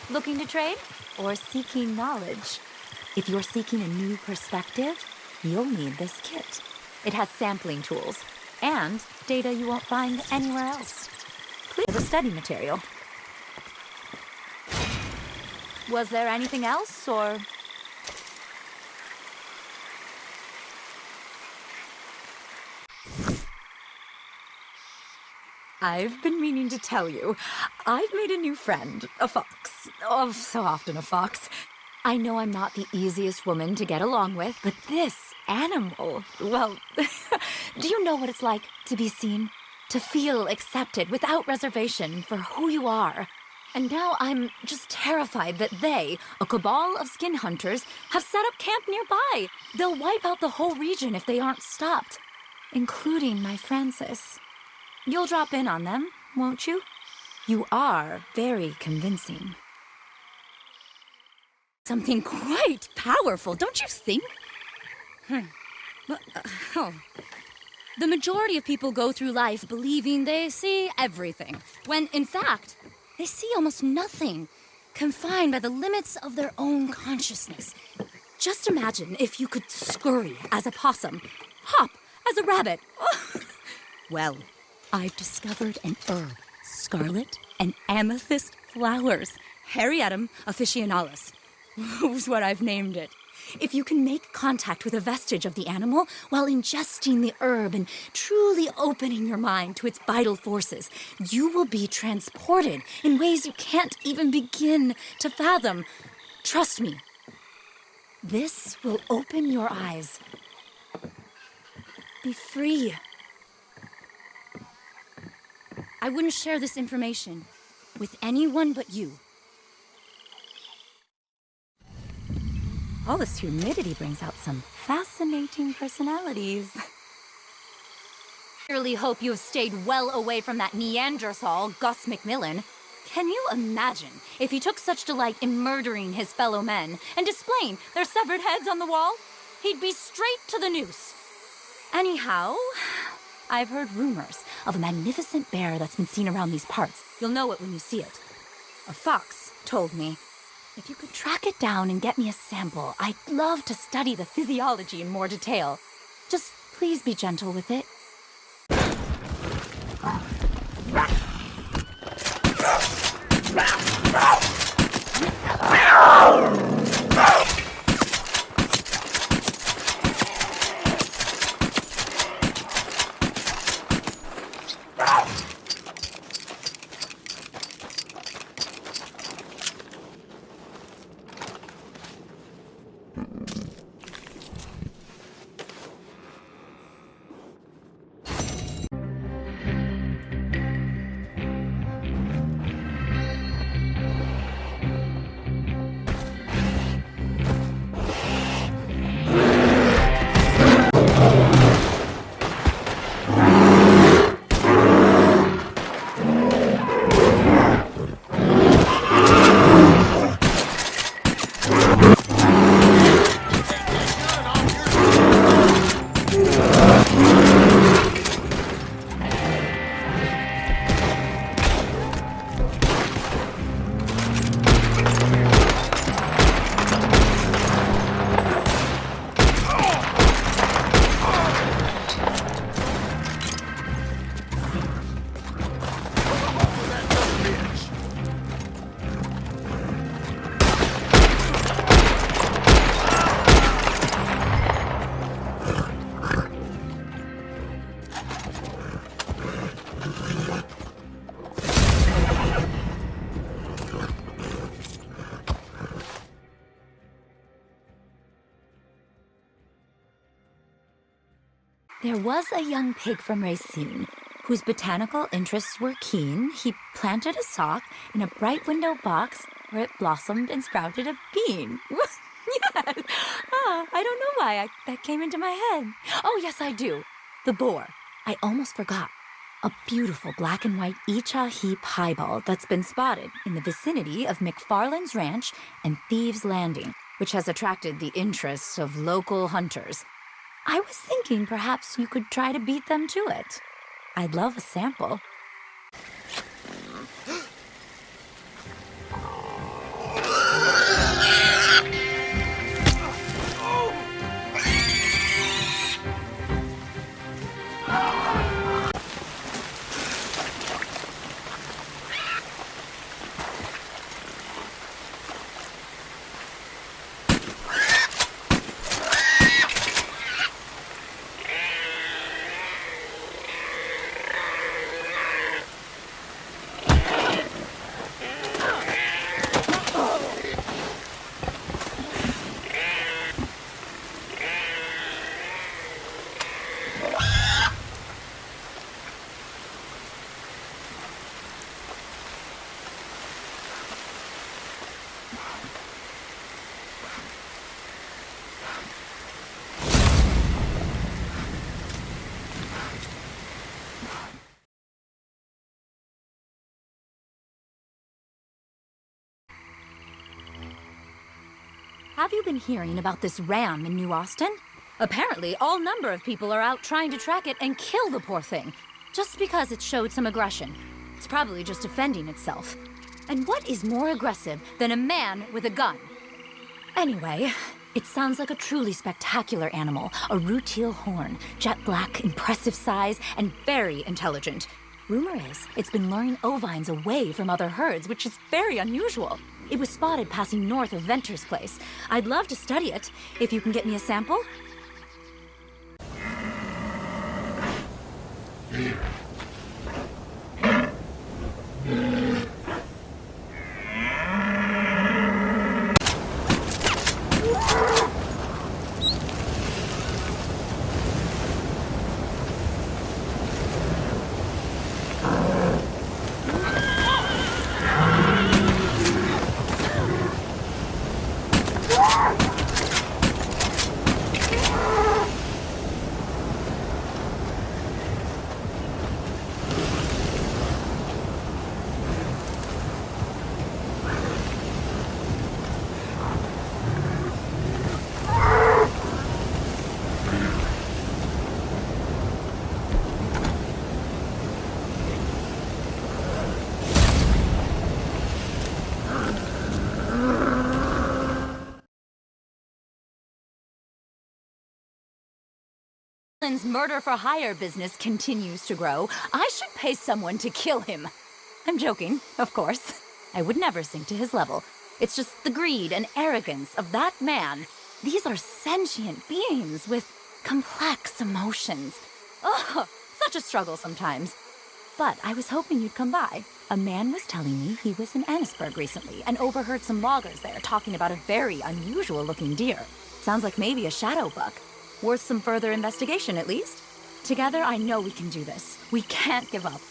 Looking to trade or seeking knowledge? If you're seeking a new perspective, you'll need this kit. It has sampling tools and data you won't find anywhere else. Clear the study material. Was there anything else, or...? I've been meaning to tell you. I've made a new friend, a fox. Oh, so often a fox. I know I'm not the easiest woman to get along with, but this animal, well, do you know what it's like to be seen? To feel accepted without reservation for who you are. And now I'm just terrified that they, a cabal of skin hunters, have set up camp nearby. They'll wipe out the whole region if they aren't stopped, including my Francis. You'll drop in on them, won't you? You are very convincing. Something quite powerful, don't you think? The majority of people go through life believing they see everything, when in fact, they see almost nothing, confined by the limits of their own consciousness. Just imagine if you could scurry as a possum, hop as a rabbit. Well, I've discovered an herb, scarlet and amethyst flowers. Hariatum officinalis was what I've named it. If you can make contact with a vestige of the animal while ingesting the herb and truly opening your mind to its vital forces, you will be transported in ways you can't even begin to fathom. Trust me, this will open your eyes. Be free. I wouldn't share this information with anyone but you. All this humidity brings out some fascinating personalities. I really hope you have stayed well away from that Neanderthal, Gus McMillan. Can you imagine if he took such delight in murdering his fellow men and displaying their severed heads on the wall? He'd be straight to the noose. Anyhow, I've heard rumors of a magnificent bear that's been seen around these parts. You'll know it when you see it. A fox told me. If you could track it down and get me a sample, I'd love to study the physiology in more detail. Just please be gentle with it. There was a young pig from Racine whose botanical interests were keen. He planted a sock in a bright window box where it blossomed and sprouted a bean. Yes! Oh, I don't know why that came into my head. Oh, yes, I do. The boar. I almost forgot. A beautiful black and white Icha Heap highball that's been spotted in the vicinity of McFarland's Ranch and Thieves' Landing, which has attracted the interests of local hunters. I was thinking perhaps you could try to beat them to it. I'd love a sample. Have you been hearing about this ram in New Austin? Apparently, all number of people are out trying to track it and kill the poor thing, just because it showed some aggression. It's probably just defending itself. And what is more aggressive than a man with a gun? Anyway, it sounds like a truly spectacular animal. A rutile horn, jet black, impressive size, and very intelligent. Rumor is, it's been luring ovines away from other herds, which is very unusual. It was spotted passing north of Venter's place. I'd love to study it, if you can get me a sample. Dylan's murder-for-hire business continues to grow. I should pay someone to kill him. I'm joking, of course. I would never sink to his level. It's just the greed and arrogance of that man. These are sentient beings with complex emotions. Ugh, such a struggle sometimes. But I was hoping you'd come by. A man was telling me he was in Annisburg recently and overheard some loggers there talking about a very unusual-looking deer. Sounds like maybe a shadow buck. Worth some further investigation, at least. Together, I know we can do this. We can't give up.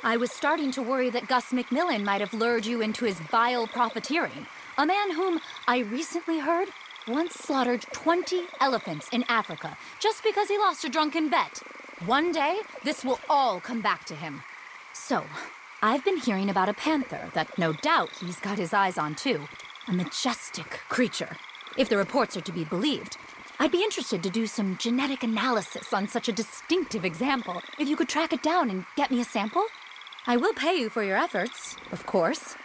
I was starting to worry that Gus McMillan might have lured you into his vile profiteering. A man whom I recently heard once slaughtered 20 elephants in Africa just because he lost a drunken bet. One day, this will all come back to him. So, I've been hearing about a panther that no doubt he's got his eyes on too. A majestic creature, if the reports are to be believed. I'd be interested to do some genetic analysis on such a distinctive example. If you could track it down and get me a sample? I will pay you for your efforts, of course.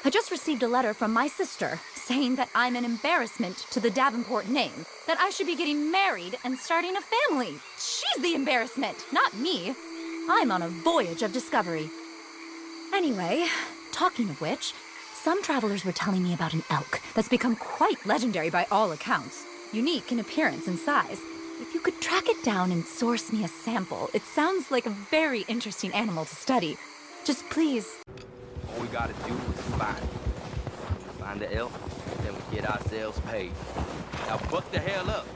I just received a letter from my sister saying that I'm an embarrassment to the Davenport name, that I should be getting married and starting a family. She's the embarrassment, not me. I'm on a voyage of discovery. Anyway, talking of which, some travelers were telling me about an elk that's become quite legendary by all accounts, unique in appearance and size. If you could track it down and source me a sample, it sounds like a very interesting animal to study. Just please. All we gotta do is fight. find the elk, then we get ourselves paid. Now buck the hell up.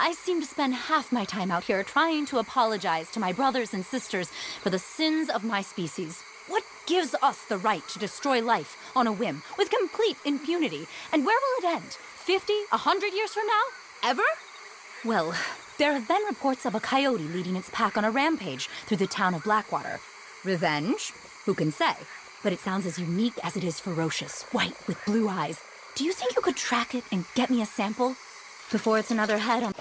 I seem to spend half my time out here trying to apologize to my brothers and sisters for the sins of my species. What gives us the right to destroy life on a whim with complete impunity? And where will it end? 50, 100 years from now? Ever? Well, there have been reports of a coyote leading its pack on a rampage through the town of Blackwater. Revenge? Who can say? But it sounds as unique as it is ferocious, white with blue eyes. Do you think you could track it and get me a sample? Before it's another head on...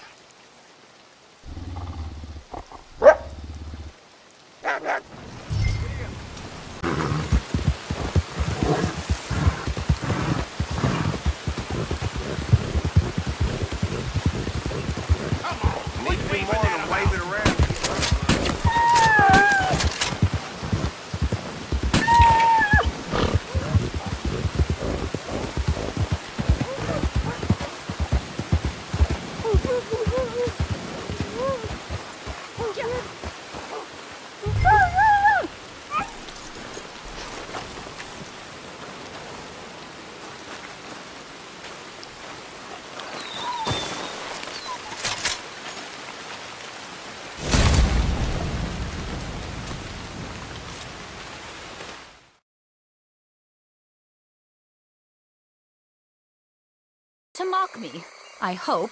To mock me, I hope.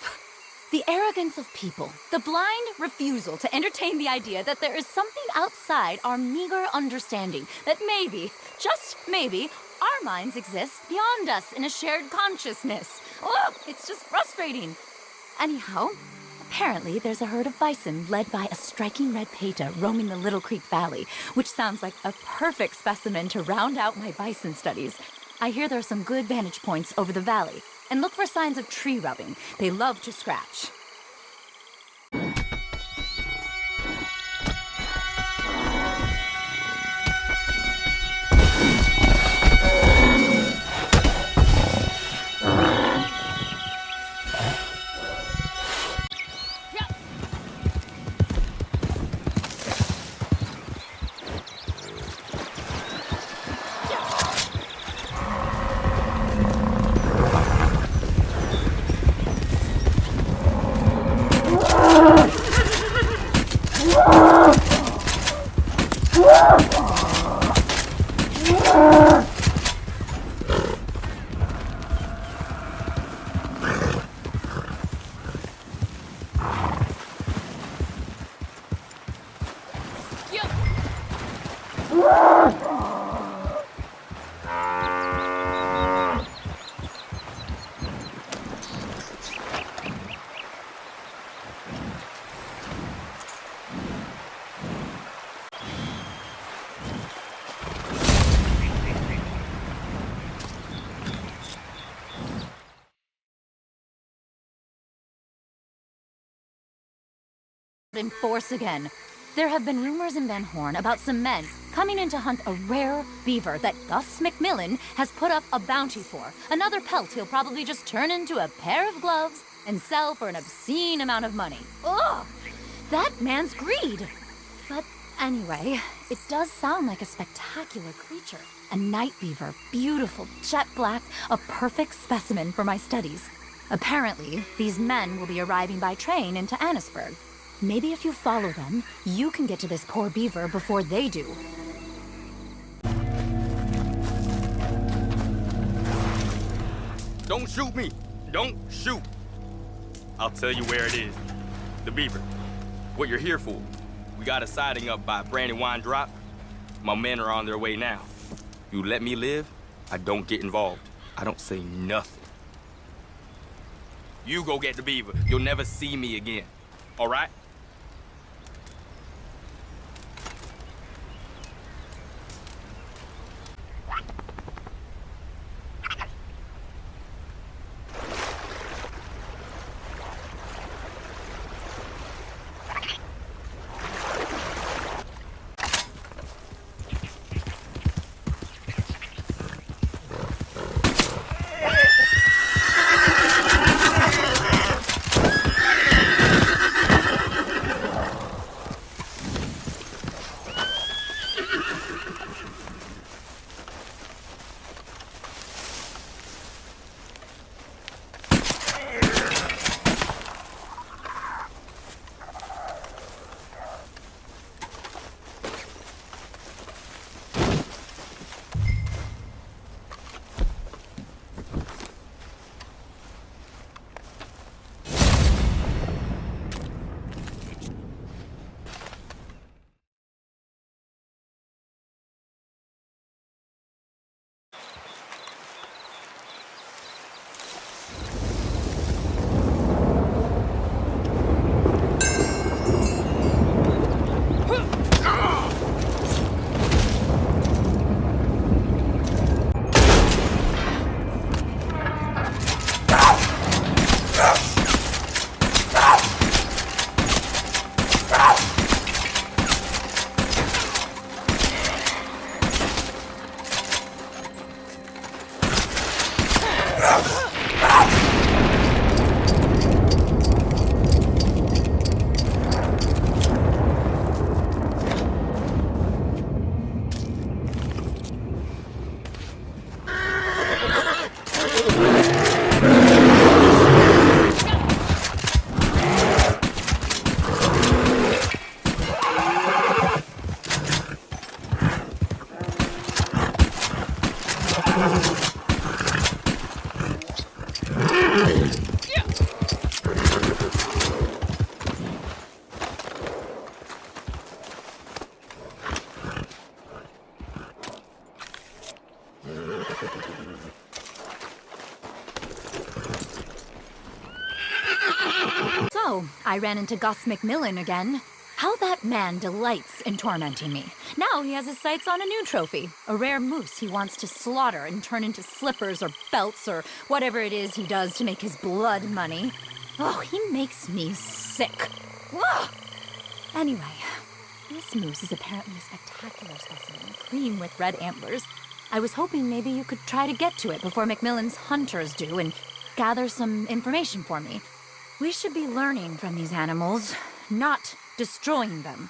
The arrogance of people, the blind refusal to entertain the idea that there is something outside our meager understanding, that maybe, just maybe, our minds exist beyond us in a shared consciousness. Oh, it's just frustrating. Anyhow, apparently there's a herd of bison led by a striking red peta roaming the Little Creek Valley, which sounds like a perfect specimen to round out my bison studies. I hear there are some good vantage points over the valley. And look for signs of tree rubbing. They love to scratch. in force again. There have been rumors in Van Horn about some men coming in to hunt a rare beaver that Gus McMillan has put up a bounty for. Another pelt he'll probably just turn into a pair of gloves and sell for an obscene amount of money. Ugh! That man's greed! But anyway, it does sound like a spectacular creature. A night beaver, beautiful, jet black, a perfect specimen for my studies. Apparently, these men will be arriving by train into Annisburg. Maybe if you follow them, you can get to this poor beaver before they do. Don't shoot me! Don't shoot! I'll tell you where it is. The beaver. What you're here for. We got a sighting up by Brandywine Drop. My men are on their way now. You let me live, I don't get involved. I don't say nothing. You go get the beaver. You'll never see me again. All right? So, I ran into Gus McMillan again. How that man delights in tormenting me. Now he has his sights on a new trophy, a rare moose he wants to slaughter and turn into slippers or belts or whatever it is he does to make his blood money. Oh, he makes me sick. Ugh. Anyway, this moose is apparently a spectacular specimen, cream with red antlers. I was hoping maybe you could try to get to it before McMillan's hunters do and gather some information for me. We should be learning from these animals, not destroying them.